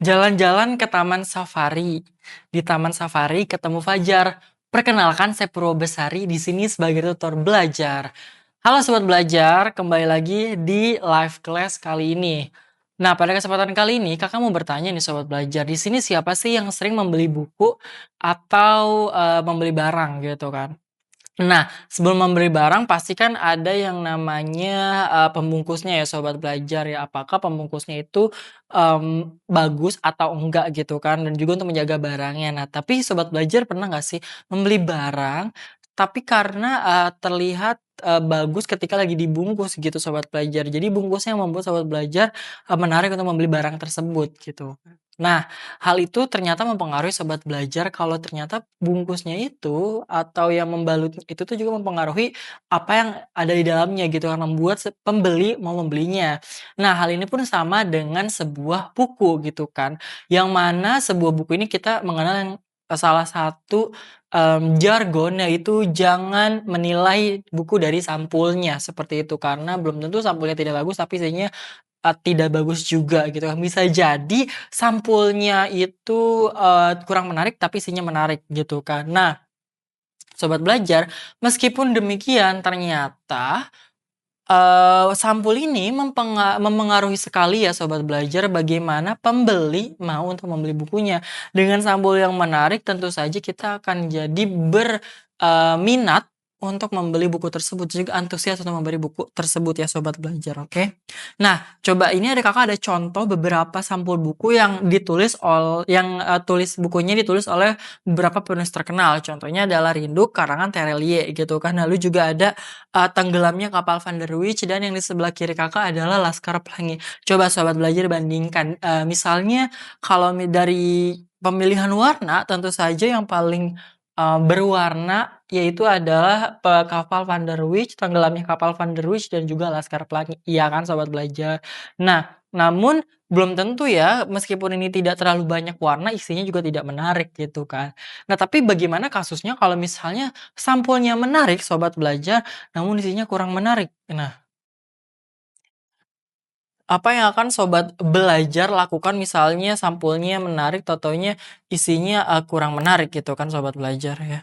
Jalan-jalan ke taman safari. Di taman safari ketemu Fajar. Perkenalkan, saya Purwobesari di sini sebagai tutor belajar. Halo sobat belajar, kembali lagi di live class kali ini. Nah, pada kesempatan kali ini Kakak mau bertanya nih sobat belajar, di sini siapa sih yang sering membeli buku atau membeli barang gitu kan? Nah, sebelum membeli barang pasti kan ada yang namanya, pembungkusnya ya sobat belajar ya. Apakah pembungkusnya itu, bagus atau enggak gitu kan dan juga untuk menjaga barangnya. Nah, tapi sobat belajar pernah nggak sih membeli barang, tapi karena, terlihat, bagus ketika lagi dibungkus gitu sobat belajar. Jadi bungkusnya yang membuat sobat belajar, menarik untuk membeli barang tersebut gitu. Nah, hal itu ternyata mempengaruhi sobat belajar kalau ternyata bungkusnya itu atau yang membalut itu tuh juga mempengaruhi apa yang ada di dalamnya gitu kan, membuat pembeli mau membelinya. Nah, hal ini pun sama dengan sebuah buku gitu kan, yang mana sebuah buku ini kita mengenal yang, salah satu, jargon yaitu jangan menilai buku dari sampulnya, seperti itu. Karena belum tentu sampulnya tidak bagus tapi isinya tidak bagus juga gitu kan. Bisa jadi sampulnya itu, kurang menarik tapi isinya menarik gitu kan. Nah, sobat belajar, meskipun demikian ternyata, sampul ini mempengaruhi sekali ya sobat belajar bagaimana pembeli mau untuk membeli bukunya. Dengan sampul yang menarik tentu saja kita akan jadi minat untuk membeli buku tersebut, juga antusias untuk membeli buku tersebut ya sobat belajar, oke? Nah, coba ini Kakak ada contoh beberapa sampul buku yang tulis bukunya ditulis oleh beberapa penulis terkenal. Contohnya adalah Rindu karangan Terelie gitu kan. Lalu juga ada Tenggelamnya Kapal Van der Wijk dan yang di sebelah kiri Kakak adalah Laskar Pelangi. Coba sobat belajar bandingkan, misalnya kalau dari pemilihan warna tentu saja yang paling, berwarna yaitu adalah Kapal Van der Wijk, Tenggelamnya Kapal Van der Wijk dan juga Laskar Pelangi, iya kan sobat belajar? Nah, namun belum tentu ya meskipun ini tidak terlalu banyak warna isinya juga tidak menarik gitu kan. Nah, tapi bagaimana kasusnya kalau misalnya sampulnya menarik sobat belajar namun isinya kurang menarik. Nah, apa yang akan sobat belajar lakukan misalnya sampulnya menarik, tau-taunya isinya, kurang menarik gitu kan sobat belajar ya.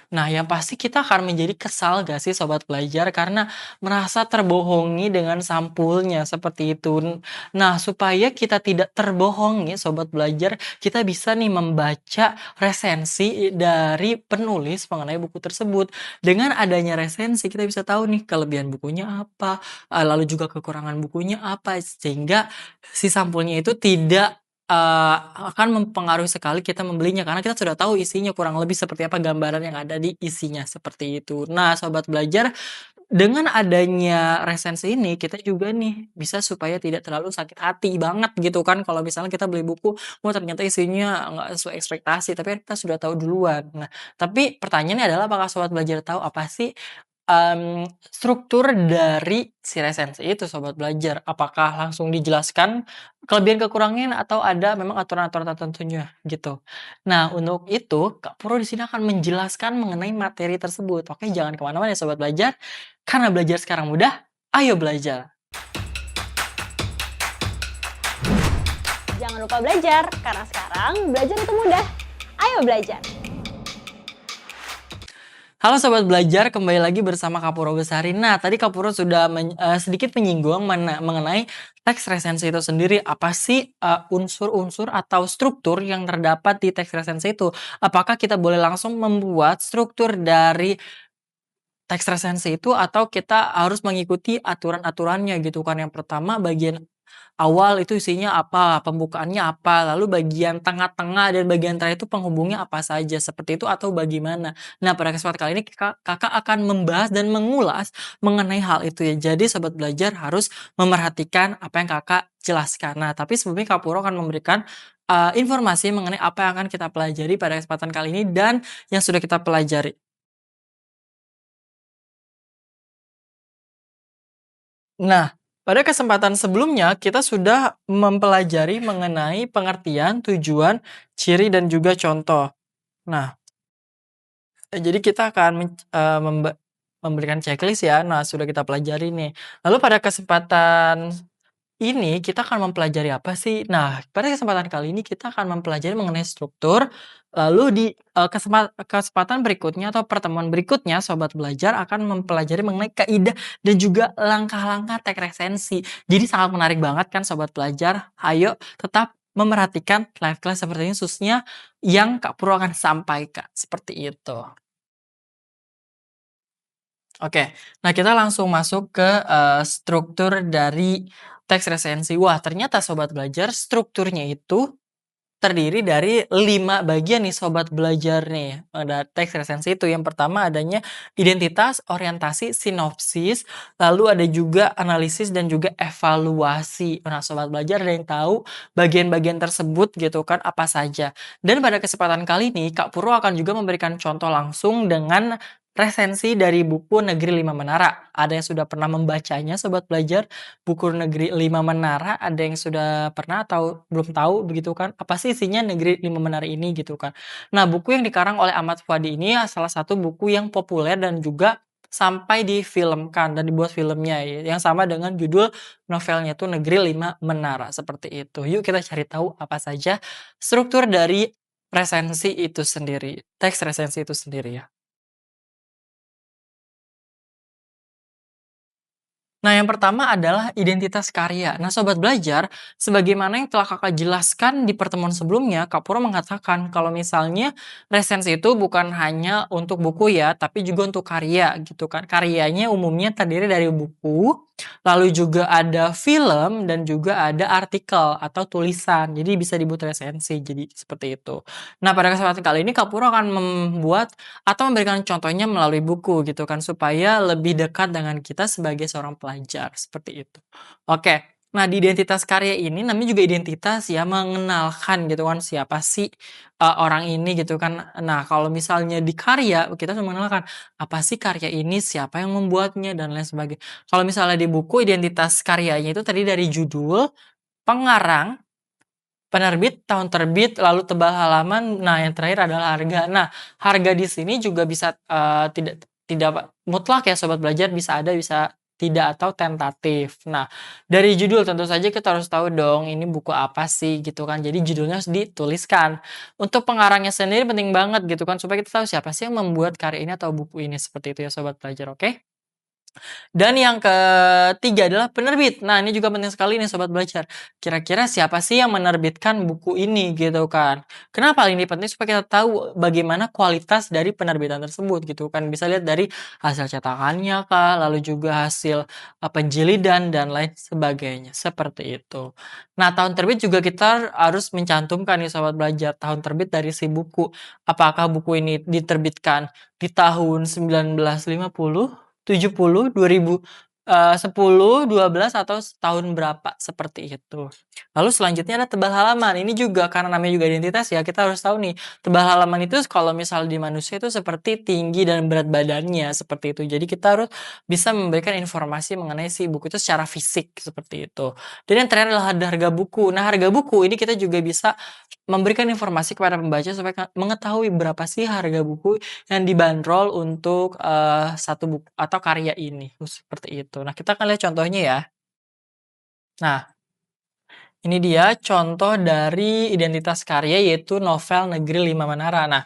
Nah, yang pasti kita akan menjadi kesal gak sih sobat belajar karena merasa terbohongi dengan sampulnya seperti itu. Nah, supaya kita tidak terbohongi sobat belajar, kita bisa nih membaca resensi dari penulis mengenai buku tersebut. Dengan adanya resensi kita bisa tahu nih kelebihan bukunya apa, lalu juga kekurangan bukunya apa sehingga si sampulnya itu tidak akan mempengaruhi sekali kita membelinya karena kita sudah tahu isinya kurang lebih seperti apa gambaran yang ada di isinya, seperti itu. Nah, sobat belajar, dengan adanya resensi ini kita juga nih bisa supaya tidak terlalu sakit hati banget gitu kan kalau misalnya kita beli buku, oh ternyata isinya nggak sesuai ekspektasi, tapi kan kita sudah tahu duluan. Nah, tapi pertanyaannya adalah apakah sobat belajar tahu apa sih, struktur dari si resensi itu sobat belajar? Apakah langsung dijelaskan kelebihan kekurangan atau ada memang aturan-aturan tertentunya gitu. Nah, untuk itu Kak Puro di sini akan menjelaskan mengenai materi tersebut. Oke, jangan kemana-mana ya sobat belajar, karena belajar sekarang mudah, ayo belajar. Jangan lupa belajar, karena sekarang belajar itu mudah. Ayo belajar! Halo sobat belajar, kembali lagi bersama Kak Puro Besari. Nah, tadi Kak Puro sudah sedikit menyinggung mengenai teks resensi itu sendiri. Apa sih, unsur-unsur atau struktur yang terdapat di teks resensi itu? Apakah kita boleh langsung membuat struktur dari teks resensi itu atau kita harus mengikuti aturan-aturannya gitu kan. Yang pertama bagian awal itu isinya apa, pembukaannya apa, lalu bagian tengah-tengah dan bagian terakhir itu penghubungnya apa saja, seperti itu atau bagaimana. Nah, pada kesempatan kali ini Kakak akan membahas dan mengulas mengenai hal itu ya. Jadi sobat belajar harus memerhatikan apa yang Kakak jelaskan. Nah, tapi sebelumnya Kak Puro akan memberikan, informasi mengenai apa yang akan kita pelajari pada kesempatan kali ini dan yang sudah kita pelajari. Nah, pada kesempatan sebelumnya kita sudah mempelajari mengenai pengertian, tujuan, ciri, dan juga contoh. Nah, jadi kita akan memberikan checklist ya. Nah, sudah kita pelajari nih. Lalu pada kesempatan ini kita akan mempelajari apa sih? Nah, pada kesempatan kali ini kita akan mempelajari mengenai struktur, lalu di, kesempatan berikutnya atau pertemuan berikutnya Sobat Belajar akan mempelajari mengenai kaidah dan juga langkah-langkah teks resensi. Jadi sangat menarik banget kan Sobat Belajar, ayo tetap memerhatikan live class seperti ini khususnya yang Kak Purwo akan sampaikan, seperti itu. Oke, nah kita langsung masuk ke, struktur dari teks resensi. Wah, ternyata Sobat Belajar strukturnya itu terdiri dari 5 bagian nih Sobat Belajar nih, ada teks resensi itu. Yang pertama adanya identitas, orientasi, sinopsis, lalu ada juga analisis dan juga evaluasi. Nah, Sobat Belajar ada yang tahu bagian-bagian tersebut gitu kan apa saja. Dan pada kesempatan kali ini Kak Purwo akan juga memberikan contoh langsung dengan resensi dari buku Negeri Lima Menara. Ada yang sudah pernah membacanya Sobat Belajar? Buku Negeri Lima Menara, ada yang sudah pernah atau belum tahu begitu kan, apa sih isinya Negeri Lima Menara ini gitu kan. Nah, buku yang dikarang oleh Ahmad Fuadi ini salah satu buku yang populer dan juga sampai difilmkan dan dibuat filmnya ya, yang sama dengan judul novelnya itu Negeri Lima Menara, seperti itu. Yuk kita cari tahu apa saja struktur dari resensi itu sendiri, teks resensi itu sendiri ya. Nah, yang pertama adalah identitas karya. Nah, Sobat Belajar, sebagaimana yang telah Kakak jelaskan di pertemuan sebelumnya, Kak Purwo mengatakan kalau misalnya resensi itu bukan hanya untuk buku ya, tapi juga untuk karya gitu kan. Karyanya umumnya terdiri dari buku, lalu juga ada film dan juga ada artikel atau tulisan. Jadi bisa dibuat resensi. Jadi seperti itu. Nah, pada kesempatan kali ini Kak Purwo akan membuat atau memberikan contohnya melalui buku gitu kan, supaya lebih dekat dengan kita sebagai seorang pelajar, seperti itu. Oke, nah di identitas karya ini namanya juga identitas ya, mengenalkan gitu kan, siapa sih, orang ini gitu kan. Nah kalau misalnya di karya, kita harus mengenalkan, apa sih karya ini, siapa yang membuatnya, dan lain sebagainya. Kalau misalnya di buku identitas karyanya itu tadi dari judul, pengarang, penerbit, tahun terbit, lalu tebal halaman, nah yang terakhir adalah harga. Nah, harga di sini juga bisa, tidak tidak mutlak ya Sobat Belajar, bisa ada, bisa tidak, atau tentatif. Nah, dari judul tentu saja kita harus tahu dong ini buku apa sih gitu kan, jadi judulnya harus dituliskan. Untuk pengarangnya sendiri penting banget gitu kan, supaya kita tahu siapa sih yang membuat karya ini atau buku ini, seperti itu ya Sobat Belajar, oke? Dan yang ketiga adalah penerbit. Nah, ini juga penting sekali nih Sobat Belajar. Kira-kira siapa sih yang menerbitkan buku ini gitu kan. Kenapa hal ini penting? Supaya kita tahu bagaimana kualitas dari penerbitan tersebut gitu kan. Bisa lihat dari hasil cetakannya kah, lalu juga hasil penjilidan dan lain sebagainya. Seperti itu. Nah, tahun terbit juga kita harus mencantumkan nih Sobat Belajar, tahun terbit dari si buku. Apakah buku ini diterbitkan di tahun 1950, 70, 2000, 10, 12, atau tahun berapa, seperti itu. Lalu selanjutnya ada tebal halaman, ini juga karena namanya juga identitas ya, kita harus tahu nih, tebal halaman itu kalau misal di manusia itu seperti tinggi dan berat badannya, seperti itu. Jadi kita harus bisa memberikan informasi mengenai si buku itu secara fisik, seperti itu. Dan yang terakhir adalah harga buku. Nah, harga buku ini kita juga bisa memberikan informasi kepada pembaca supaya mengetahui berapa sih harga buku yang dibanderol untuk, satu buku atau karya ini, seperti itu. Nah, kita akan lihat contohnya ya. Nah, ini dia contoh dari identitas karya yaitu novel Negeri Lima Menara. Nah,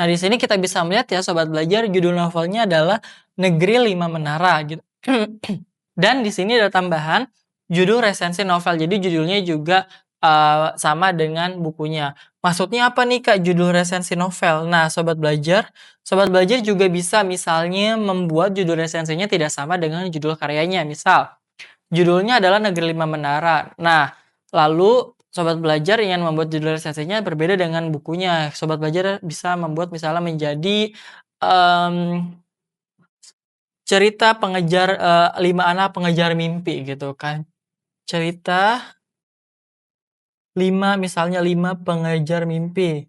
di sini kita bisa melihat ya Sobat Belajar, judul novelnya adalah Negeri Lima Menara gitu. Dan di sini ada tambahan judul resensi novel. Jadi judulnya juga, sama dengan bukunya. Maksudnya apa nih Kak judul resensi novel? Nah Sobat Belajar juga bisa misalnya membuat judul resensinya tidak sama dengan judul karyanya. Misal judulnya adalah Negeri Lima Menara. Nah, lalu Sobat Belajar ingin membuat judul resensinya berbeda dengan bukunya. Sobat Belajar bisa membuat misalnya menjadi, mmm, cerita pengejar, 5 anak pengejar mimpi gitu kan. Cerita 5 pengejar mimpi.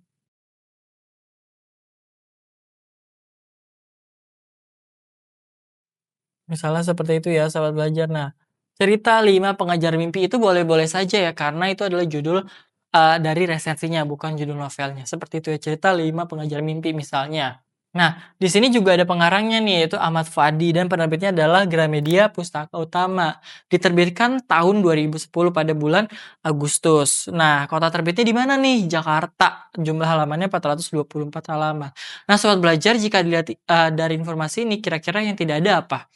Misalnya seperti itu ya Sobat Belajar. Nah, cerita 5 pengejar mimpi itu boleh-boleh saja ya karena itu adalah judul, dari resensinya bukan judul novelnya. Seperti itu ya, cerita 5 pengejar mimpi misalnya. Nah, di sini juga ada pengarangnya nih, yaitu Ahmad Fuady dan penerbitnya adalah Gramedia Pustaka Utama. Diterbitkan tahun 2010 pada bulan Agustus. Nah, kota terbitnya di mana nih? Jakarta. Jumlah halamannya 424 halaman. Nah, sobat belajar, jika dilihat dari informasi ini, kira-kira yang tidak ada apa?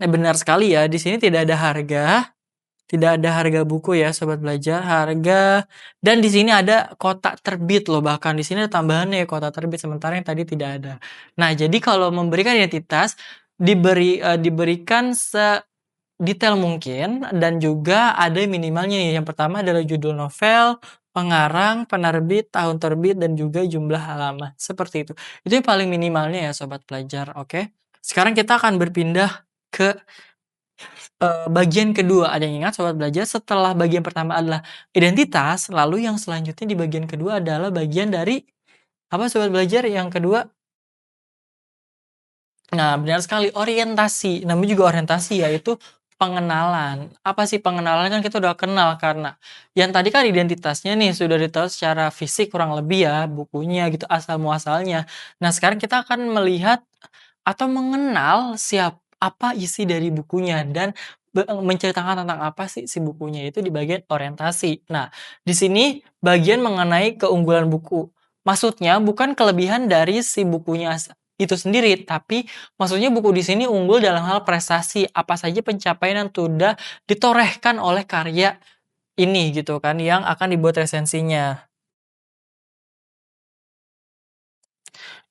Nah, benar sekali ya, di sini tidak ada harga buku ya sobat belajar, harga dan di sini ada kota terbit loh, bahkan di sini ada tambahannya ya kota terbit sementara yang tadi tidak ada. Nah, jadi kalau memberikan identitas diberikan sedetail mungkin dan juga ada minimalnya nih. Yang pertama adalah judul novel, pengarang, penerbit, tahun terbit dan juga jumlah halaman. Seperti itu. Itu yang paling minimalnya ya sobat belajar, oke? Sekarang kita akan berpindah ke bagian kedua. Ada yang ingat sobat belajar setelah bagian pertama adalah identitas, lalu yang selanjutnya di bagian kedua adalah bagian dari apa sobat belajar yang kedua? Nah, benar sekali, orientasi. Namanya juga orientasi, yaitu pengenalan. Apa sih pengenalan? Kan kita udah kenal karena yang tadi kan identitasnya nih sudah ditahu secara fisik kurang lebih ya, bukunya gitu, asal muasalnya. Nah, sekarang kita akan melihat atau mengenal apa isi dari bukunya dan menceritakan tentang apa sih si bukunya itu di bagian orientasi. Nah, di sini bagian mengenai keunggulan buku. Maksudnya bukan kelebihan dari si bukunya itu sendiri, tapi maksudnya buku di sini unggul dalam hal prestasi, apa saja pencapaian yang sudah ditorehkan oleh karya ini gitu kan, yang akan dibuat resensinya.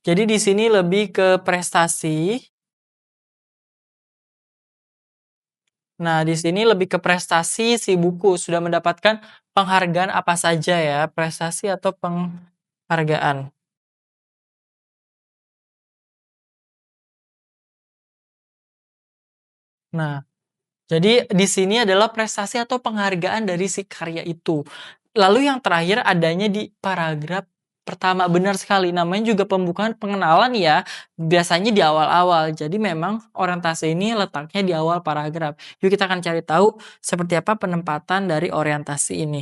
Jadi di sini lebih ke prestasi. Nah, di sini lebih ke prestasi si buku sudah mendapatkan penghargaan apa saja ya, prestasi atau penghargaan. Nah, jadi di sini adalah prestasi atau penghargaan dari si karya itu. Lalu yang terakhir adanya di paragraf pertama, benar sekali namanya juga pembukaan pengenalan ya, biasanya di awal-awal. Jadi memang orientasi ini letaknya di awal paragraf. Yuk kita akan cari tahu seperti apa penempatan dari orientasi ini.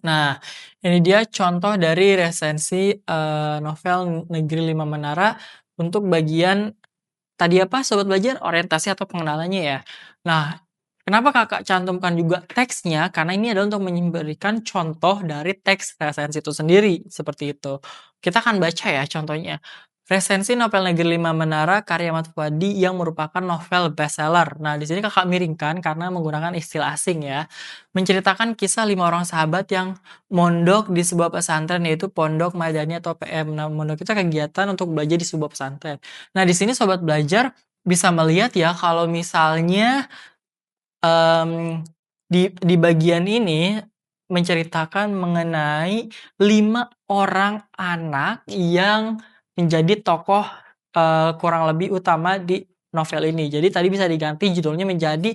Nah, ini dia contoh dari resensi, novel Negeri Lima Menara untuk bagian tadi apa sobat belajar? Orientasi atau pengenalannya ya. Nah, kenapa Kakak cantumkan juga teksnya? Karena ini adalah untuk memberikan contoh dari teks resensi itu sendiri, seperti itu. Kita akan baca ya contohnya. Resensi novel Negeri Lima Menara karya Ahmad Fuady yang merupakan novel bestseller. Nah, di sini Kakak miringkan karena menggunakan istilah asing ya. Menceritakan kisah 5 orang sahabat yang mondok di sebuah pesantren yaitu Pondok Madani atau PM. Nah, mondok itu kegiatan untuk belajar di sebuah pesantren. Nah, di sini sobat belajar bisa melihat ya kalau misalnya, mmm, di bagian ini menceritakan mengenai 5 orang anak yang menjadi tokoh, kurang lebih utama di novel ini. Jadi tadi bisa diganti judulnya menjadi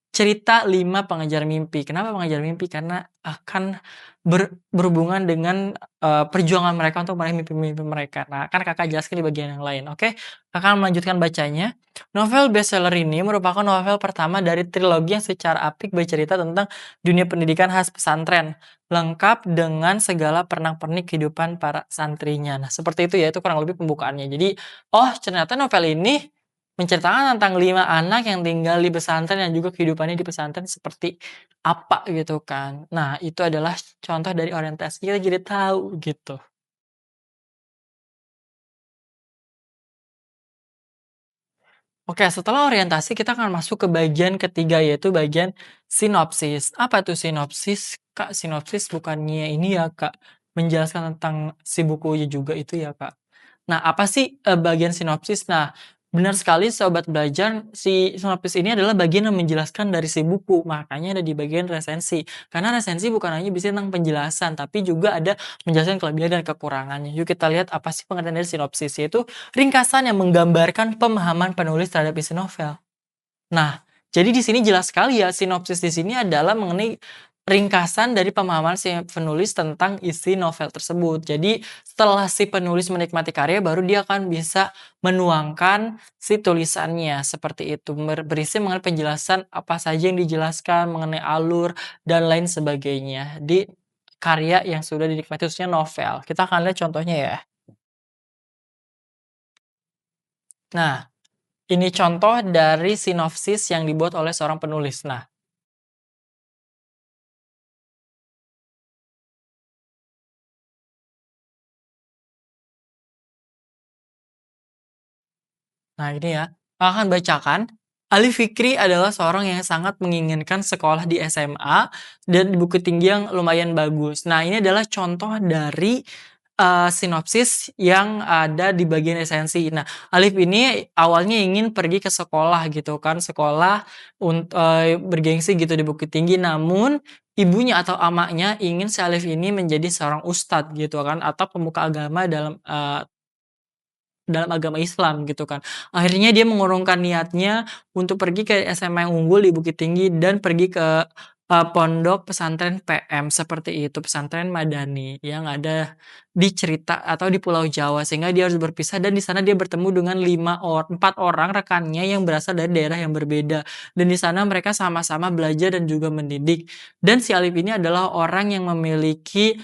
Cerita 5 Pengejar Mimpi. Kenapa pengejar mimpi? Karena akan berhubungan dengan, perjuangan mereka untuk meraih mimpi-mimpi mereka. Nah, kan Kakak jelaskan di bagian yang lain, oke? Kakak melanjutkan bacanya. Novel bestseller ini merupakan novel pertama dari trilogi yang secara apik bercerita tentang dunia pendidikan khas pesantren, lengkap dengan segala pernak-pernik kehidupan para santrinya. Nah, seperti itu ya, itu kurang lebih pembukaannya. Jadi, oh ternyata novel ini menceritakan tentang 5 anak yang tinggal di pesantren dan juga kehidupannya di pesantren seperti apa gitu kan. Nah, itu adalah contoh dari orientasi, kita jadi tahu gitu. Oke, setelah orientasi kita akan masuk ke bagian ketiga yaitu bagian sinopsis. Apa tuh sinopsis? Kak, sinopsis bukannya ini ya, Kak, menjelaskan tentang si bukunya juga itu ya, Kak? Nah, apa sih, bagian sinopsis? Nah, benar sekali sobat belajar, si sinopsis ini adalah bagian yang menjelaskan dari si buku, makanya ada di bagian resensi. Karena resensi bukan hanya bisa tentang penjelasan, tapi juga ada menjelaskan kelebihan dan kekurangannya. Yuk kita lihat apa sih pengertian dari sinopsis, yaitu ringkasan yang menggambarkan pemahaman penulis terhadap isi novel. Nah, jadi di sini jelas sekali ya, sinopsis di sini adalah mengenai ringkasan dari pemahaman si penulis tentang isi novel tersebut. Jadi, setelah si penulis menikmati karya, baru dia akan bisa menuangkan si tulisannya, seperti itu. Berisi mengenai penjelasan apa saja yang dijelaskan mengenai alur dan lain sebagainya di karya yang sudah dinikmati, khususnya novel. Kita akan lihat contohnya ya. Nah, ini contoh dari sinopsis yang dibuat oleh seorang penulis. Nah, ini ya, akan bacakan. Ali Fikri adalah seorang yang sangat menginginkan sekolah di SMA dan di Bukit Tinggi yang lumayan bagus. Nah, ini adalah contoh dari sinopsis yang ada di bagian esensi. Nah, Alif ini awalnya ingin pergi ke sekolah gitu kan, sekolah bergengsi gitu di Bukit Tinggi. Namun ibunya atau amaknya ingin si Alif ini menjadi seorang ustadz gitu kan, atau pemuka agama dalam agama Islam gitu kan. Akhirnya dia mengurungkan niatnya untuk pergi ke SMA yang unggul di Bukit Tinggi dan pergi ke, pondok pesantren PM seperti itu, pesantren Madani yang ada di cerita atau di Pulau Jawa, sehingga dia harus berpisah dan di sana dia bertemu dengan 4 orang rekannya yang berasal dari daerah yang berbeda, dan di sana mereka sama-sama belajar dan juga mendidik. Dan si Alif ini adalah orang yang memiliki,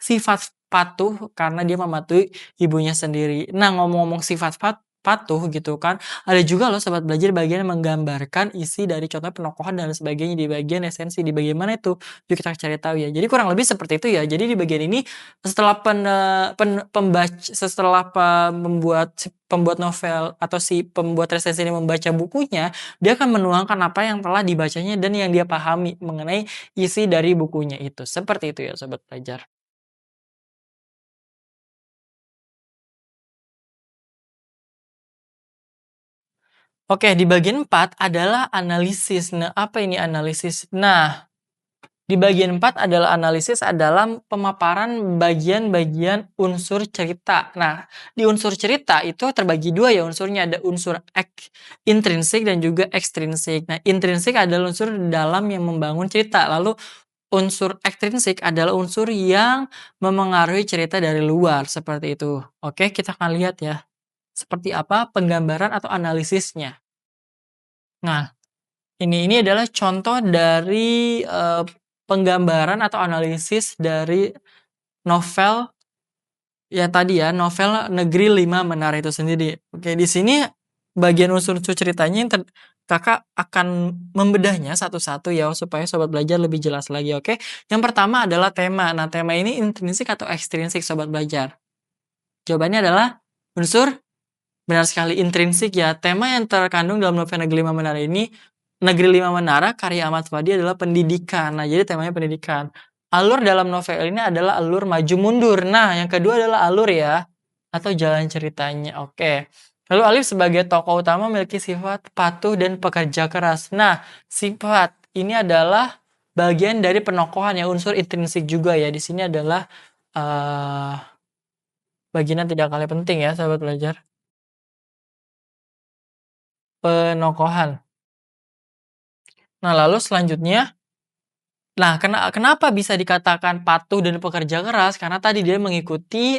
sifat patuh karena dia mematuhi ibunya sendiri. Nah, ngomong-ngomong sifat patuh gitu kan, ada juga loh Sobat Belajar bagian yang menggambarkan isi dari contoh penokohan dan sebagainya di bagian esensi, di bagian mana itu? Yuk kita cari tahu ya. Jadi kurang lebih seperti itu ya. Jadi di bagian ini setelah pembuat novel atau si pembuat resensi ini membaca bukunya, dia akan menuangkan apa yang telah dibacanya dan yang dia pahami mengenai isi dari bukunya itu. Seperti itu ya Sobat Belajar. Oke, di bagian 4 adalah analisis. Nah, apa ini analisis? Nah, di bagian 4 adalah analisis adalah pemaparan bagian-bagian unsur cerita. Nah, di unsur cerita itu terbagi dua ya unsurnya, ada unsur intrinsik dan juga ekstrinsik. Nah, intrinsik adalah unsur dalam yang membangun cerita, lalu unsur ekstrinsik adalah unsur yang memengaruhi cerita dari luar, seperti itu. Oke, kita akan lihat ya, seperti apa penggambaran atau analisisnya. Nah, ini adalah contoh dari, penggambaran atau analisis dari novel ya tadi ya, novel Negeri Lima Menara itu sendiri. Oke, di sini bagian unsur-unsur ceritanya yang Kakak akan membedahnya satu-satu ya, supaya Sobat Belajar lebih jelas lagi, oke? Yang pertama adalah tema. Nah, tema ini intrinsik atau ekstrinsik Sobat Belajar? Jawabannya adalah unsur benar sekali, intrinsik ya. Tema yang terkandung dalam novel Negeri Lima Menara karya Ahmad Fadi adalah pendidikan. Nah, jadi temanya pendidikan. Alur dalam novel ini adalah alur maju mundur. Nah, yang kedua adalah alur ya, atau jalan ceritanya. Oke. Lalu Alif sebagai tokoh utama memiliki sifat patuh dan pekerja keras. Nah, sifat ini adalah bagian dari penokohan ya, unsur intrinsik juga ya. Di sini adalah eh bagian yang tidak kalah penting ya, sahabat belajar. Penokohan. Nah, lalu selanjutnya, nah kenapa bisa dikatakan patuh dan pekerja keras? Karena tadi dia mengikuti,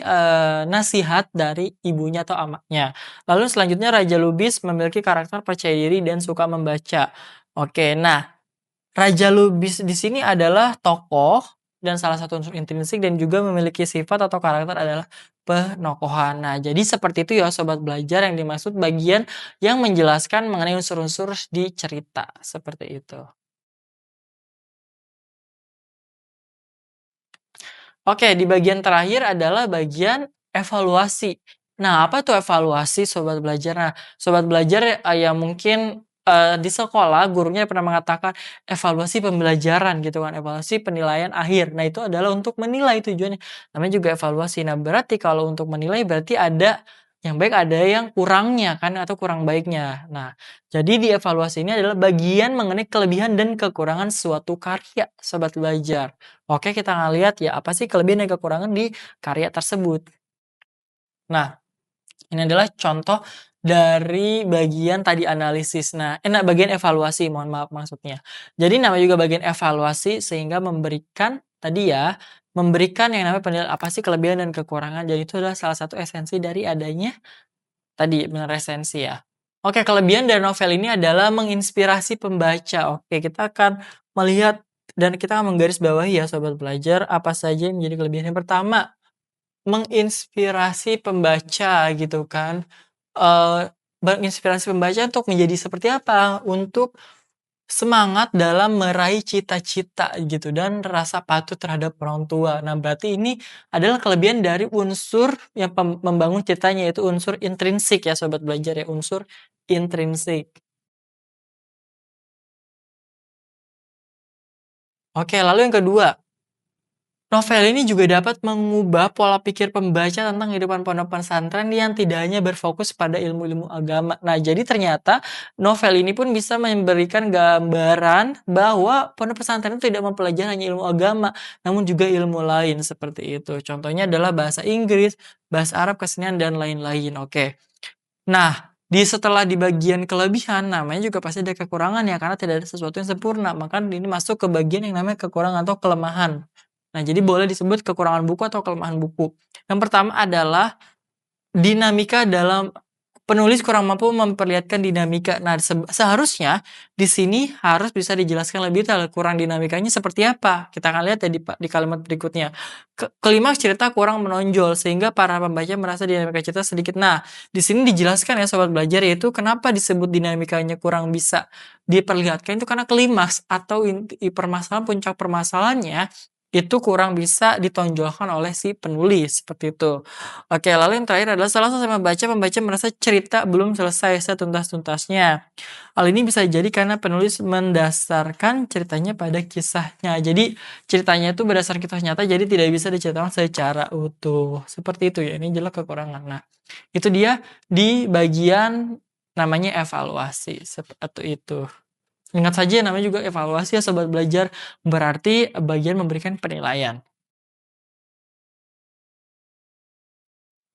nasihat dari ibunya atau amaknya. Lalu selanjutnya Raja Lubis memiliki karakter percaya diri dan suka membaca. Oke, nah Raja Lubis di sini adalah tokoh dan salah satu unsur intrinsik dan juga memiliki sifat atau karakter adalah penokohan. Nah, jadi seperti itu ya Sobat Belajar yang dimaksud bagian yang menjelaskan mengenai unsur-unsur di cerita, seperti itu. Oke, di bagian terakhir adalah bagian evaluasi. Nah, apa tuh evaluasi Sobat Belajar? Nah, Sobat Belajar, yang mungkin, di sekolah gurunya pernah mengatakan evaluasi pembelajaran gitu kan, evaluasi penilaian akhir. Nah, itu adalah untuk menilai tujuannya, namanya juga evaluasi. Nah, berarti kalau untuk menilai berarti ada yang baik, ada yang kurangnya kan atau kurang baiknya. Nah, jadi di evaluasi ini adalah bagian mengenai kelebihan dan kekurangan suatu karya Sobat Belajar. Oke, kita akan lihat ya, apa sih kelebihan dan kekurangan di karya tersebut. Nah, ini adalah contoh dari bagian tadi analisis. Nah, bagian evaluasi, mohon maaf maksudnya. Jadi nama juga bagian evaluasi sehingga memberikan tadi ya, memberikan yang namanya penilaian apa sih kelebihan dan kekurangan. Jadi itu adalah salah satu esensi dari adanya tadi, benar esensi ya. Oke, kelebihan dari novel ini adalah menginspirasi pembaca. Oke, kita akan melihat dan kita menggarisbawahi ya sobat belajar, apa saja yang menjadi kelebihan. Yang pertama, menginspirasi pembaca gitu kan, menginspirasi pembaca untuk menjadi seperti apa, untuk semangat dalam meraih cita-cita gitu dan rasa patuh terhadap orang tua. Nah, berarti ini adalah kelebihan dari unsur yang membangun ceritanya, yaitu unsur intrinsik ya sobat belajar ya, unsur intrinsik. Oke, lalu yang kedua, novel ini juga dapat mengubah pola pikir pembaca tentang kehidupan pondok pesantren yang tidak hanya berfokus pada ilmu-ilmu agama. Nah, jadi ternyata novel ini pun bisa memberikan gambaran bahwa pondok pesantren itu tidak mempelajari hanya ilmu agama, namun juga ilmu lain seperti itu. Contohnya adalah bahasa Inggris, bahasa Arab, kesenian, dan lain-lain. Oke. Nah, setelah di bagian kelebihan, namanya juga pasti ada kekurangan ya, karena tidak ada sesuatu yang sempurna. Maka ini masuk ke bagian yang namanya kekurangan atau kelemahan. Nah, jadi boleh disebut kekurangan buku atau kelemahan buku. Yang pertama adalah dinamika dalam penulis kurang mampu memperlihatkan dinamika. Nah, seharusnya di sini harus bisa dijelaskan lebih detail kurang dinamikanya seperti apa. Kita akan lihat ya di kalimat berikutnya. Klimaks cerita kurang menonjol sehingga para pembaca merasa dinamika cerita sedikit. Nah, di sini dijelaskan ya sobat belajar, yaitu kenapa disebut dinamikanya kurang bisa diperlihatkan itu karena klimaks atau inti permasalahan, puncak permasalahannya itu kurang bisa ditonjolkan oleh si penulis seperti itu. Oke, lalu yang terakhir adalah setelah selesai membaca, pembaca merasa cerita belum selesai setuntas-tuntasnya. Hal ini bisa jadi karena penulis mendasarkan ceritanya pada kisahnya. Jadi ceritanya itu berdasarkan kisah nyata, jadi tidak bisa diceritakan secara utuh. Seperti itu ya, ini jelas kekurangan. Nah, itu dia di bagian namanya evaluasi, seperti itu. Ingat saja namanya juga evaluasi ya sobat belajar, berarti bagian memberikan penilaian.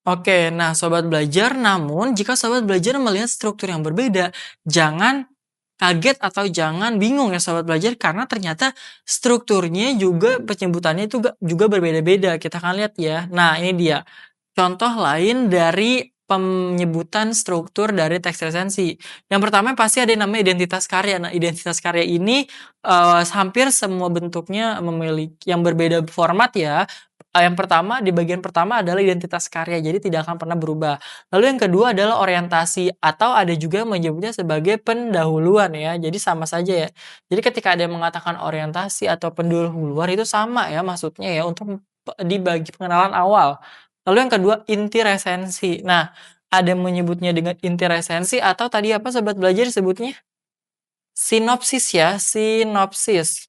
Oke, nah sobat belajar, namun jika sobat belajar melihat struktur yang berbeda, jangan kaget atau jangan bingung ya sobat belajar, karena ternyata strukturnya juga penyebutannya itu juga berbeda-beda. Kita akan lihat ya. Nah, ini dia. Contoh lain dari penyebutan struktur dari teks resensi. Yang pertama pasti ada yang namanya identitas karya. Nah, identitas karya ini hampir semua bentuknya memiliki yang berbeda format ya. Yang pertama di bagian pertama adalah identitas karya, jadi tidak akan pernah berubah. Lalu yang kedua adalah orientasi atau ada juga yang menyebutnya sebagai pendahuluan ya. Jadi sama saja ya. Jadi ketika ada yang mengatakan orientasi atau pendahuluan itu sama ya maksudnya ya untuk dibagi pengenalan awal. Lalu yang kedua, inti resensi. Nah, ada yang menyebutnya dengan inti resensi atau tadi apa sobat belajar disebutnya? Sinopsis ya, sinopsis.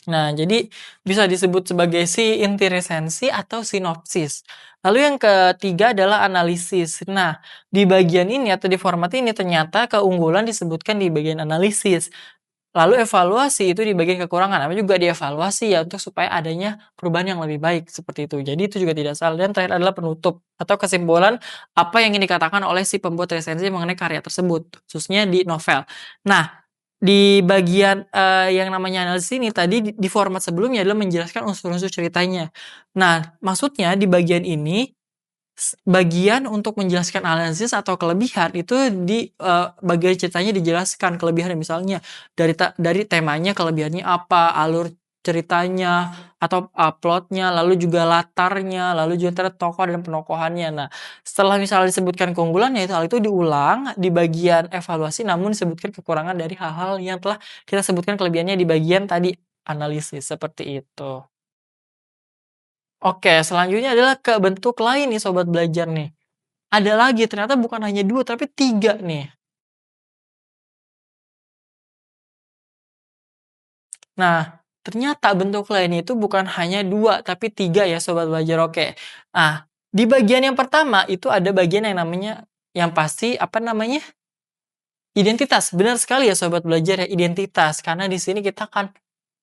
Nah, jadi bisa disebut sebagai si inti resensi atau sinopsis. Lalu yang ketiga adalah analisis. Nah, di bagian ini atau di format ini ternyata keunggulan disebutkan di bagian analisis. Lalu evaluasi itu di bagian kekurangan, namanya juga dievaluasi ya untuk supaya adanya perubahan yang lebih baik seperti itu. Jadi itu juga tidak salah. Dan terakhir adalah penutup atau kesimpulan apa yang ingin dikatakan oleh si pembuat resensi mengenai karya tersebut, khususnya di novel. Nah, di bagian yang namanya analisis ini tadi di format sebelumnya adalah menjelaskan unsur-unsur ceritanya. Nah, maksudnya di bagian ini bagian untuk menjelaskan analisis atau kelebihan itu di bagian ceritanya dijelaskan kelebihannya, misalnya dari temanya kelebihannya apa, alur ceritanya atau plot-nya, lalu juga latarnya, lalu juga ternyata tokoh dan penokohannya. Nah, setelah misalnya disebutkan keunggulannya itu hal itu diulang di bagian evaluasi namun disebutkan kekurangan dari hal-hal yang telah kita sebutkan kelebihannya di bagian tadi analisis, seperti itu. Oke, selanjutnya adalah ke bentuk lain nih sobat belajar nih. Ada lagi ternyata bukan hanya 2 tapi 3 nih. Nah, ternyata bentuk lainnya itu bukan hanya 2 tapi 3 ya sobat belajar, oke. Nah, di bagian yang pertama itu ada bagian yang namanya yang pasti apa namanya, identitas. Benar sekali ya sobat belajar ya, identitas. Karena di sini kita kan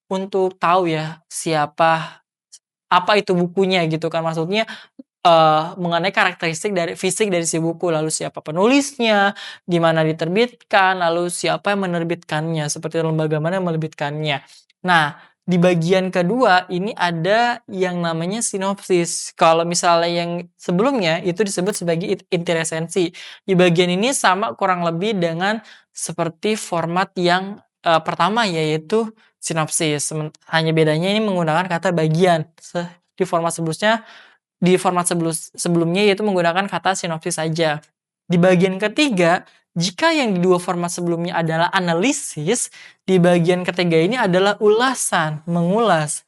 untuk tahu ya siapa apa itu bukunya gitu kan, maksudnya mengenai karakteristik dari fisik dari si buku, lalu siapa penulisnya, di mana diterbitkan, lalu siapa yang menerbitkannya, seperti lembaga mana yang menerbitkannya. Nah, di bagian kedua ini ada yang namanya sinopsis. Kalau misalnya yang sebelumnya itu disebut sebagai inti resensi. Di bagian ini sama kurang lebih dengan seperti format yang pertama yaitu sinopsis. Hanya bedanya ini menggunakan kata bagian. Di format sebelumnya yaitu menggunakan kata sinopsis saja. Di bagian ketiga, jika yang di dua format sebelumnya adalah analisis, di bagian ketiga ini adalah ulasan, mengulas.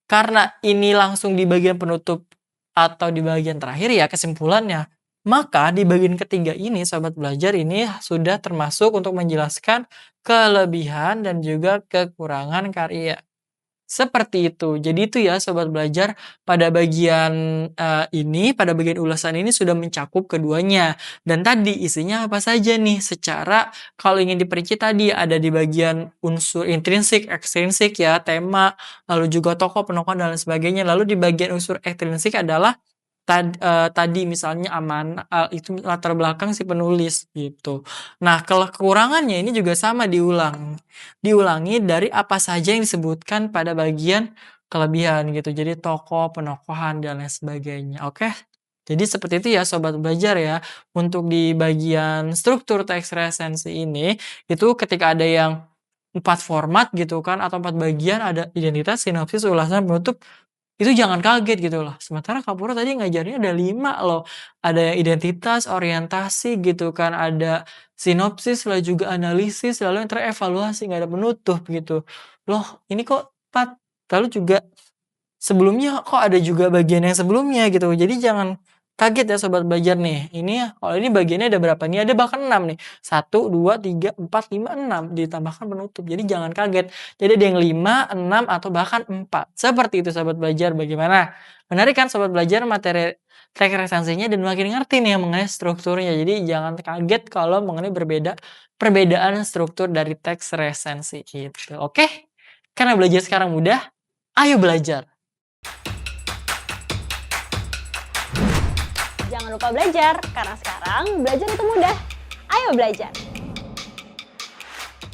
Karena ini langsung di bagian penutup atau di bagian terakhir ya kesimpulannya, maka di bagian ketiga ini Sobat Belajar ini sudah termasuk untuk menjelaskan kelebihan dan juga kekurangan karya. Seperti itu. Jadi itu ya Sobat Belajar, pada bagian, pada bagian ulasan ini sudah mencakup keduanya. Dan tadi isinya apa saja nih, secara kalau ingin diperinci tadi ada di bagian unsur intrinsik, ekstrinsik ya, tema, lalu juga tokoh, penokohan, dan lain sebagainya. Lalu di bagian unsur ekstrinsik adalah tadi misalnya itu latar belakang si penulis gitu. Nah, kekurangannya ini juga sama diulangi dari apa saja yang disebutkan pada bagian kelebihan gitu. Jadi tokoh, penokohan, dan lain sebagainya. Oke? Jadi seperti itu ya Sobat Belajar ya. Untuk di bagian struktur teks resensi ini, itu ketika ada yang 4 format gitu kan atau 4 bagian, ada identitas, sinopsis, ulasan, penutup, itu jangan kaget gitu loh. Sementara Kak Pura tadi ngajarnya ada 5 loh. Ada yang identitas, orientasi gitu kan, ada sinopsis, lalu juga analisis, lalu yang terakhir evaluasi, nggak ada penutup gitu. Loh, ini kok 4? Lalu juga sebelumnya kok ada juga bagian yang sebelumnya gitu. Jadi jangan kaget ya Sobat Belajar nih. Ini kalau ini bagiannya ada berapa nih? Ada bahkan 6 nih. 1, 2, 3, 4, 5, 6 ditambahkan penutup. Jadi jangan kaget. Jadi ada yang 5, 6 atau bahkan 4. Seperti itu Sobat Belajar. Bagaimana? Menarik kan Sobat Belajar materi teks resensinya dan makin ngerti nih mengenai strukturnya. Jadi jangan kaget kalau mengenai perbedaan struktur dari teks resensi gitu. Oke? Karena belajar sekarang mudah, ayo belajar. Jangan lupa belajar, karena sekarang belajar itu mudah. Ayo belajar!